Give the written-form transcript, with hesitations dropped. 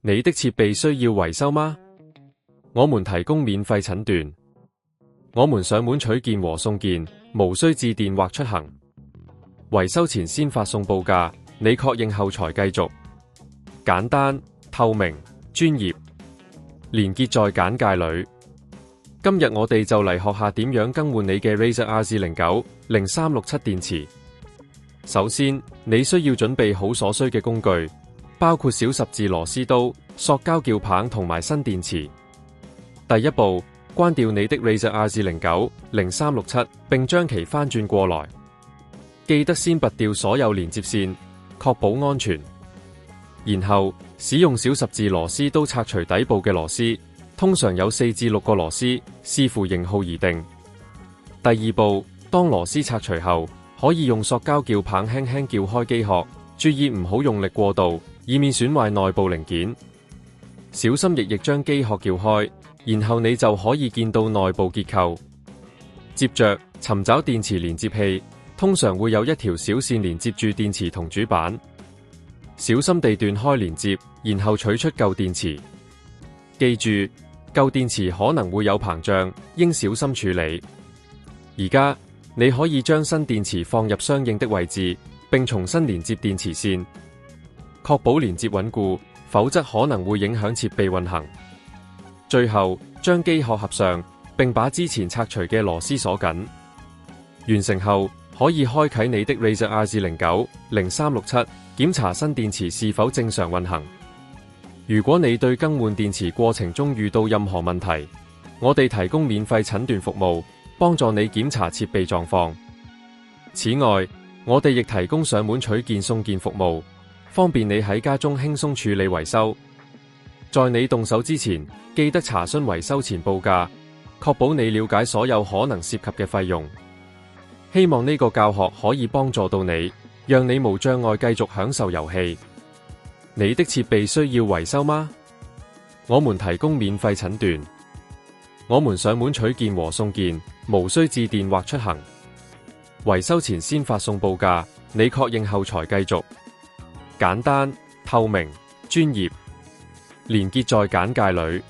你的設備需要維修嗎？我們提供免費診斷，我們上門取件和送件，無需致電或出行。維修前先發送報價，你確認後才繼續。簡單、透明、專業，連結在簡介裏。今日我哋就嚟學下點樣更換你嘅 Razer Rz09-0367電池。首先，你需要準備好所需嘅工具，包括小十字螺絲刀、塑膠撬棒同埋新電池。第一步，關掉你的 Razer Rz09-0367，並將其翻轉過來。記得先拔掉所有連接線，確保安全。然後，使用小十字螺絲刀拆除底部嘅螺絲，通常有4至6個螺絲，視乎型號而定。第二步，當螺絲拆除後，可以用塑膠撬棒輕輕撬開機殼，注意唔好用力過度，以免損壞內部零件。小心翼翼將機殼撬開，然後你就可以見到內部結構。接着，尋找電池連接器，通常會有一條小線連接住電池同主板。小心地斷開連接，然後取出舊電池。記住，舊電池可能會有膨脹，應小心處理。而家，你可以將新電池放入相應的位置，並重新連接電池線，確保連接穩固，否則可能會影響設備運行。最後，將機殼合上，並把之前拆除嘅螺絲鎖緊。完成後，可以開啟你的 Razer Rz09-0367，檢查新電池是否正常運行。如果你對更換電池過程中遇到任何問題，我哋提供免費診斷服務，幫助你檢查設備狀況。此外，我哋亦提供上門取件送件服務，方便你喺家中輕鬆處理維修。在你動手之前，記得查詢維修前報價，確保你了解所有可能涉及嘅費用。希望呢個教學可以幫助到你，讓你無障礙繼續享受遊戲。你的設備需要維修嗎？我們提供免費診斷，我們上門取件和送件，無需致電或出行。維修前先發送報價，你確認後才繼續。簡單、透明、專業，連結在簡介裏。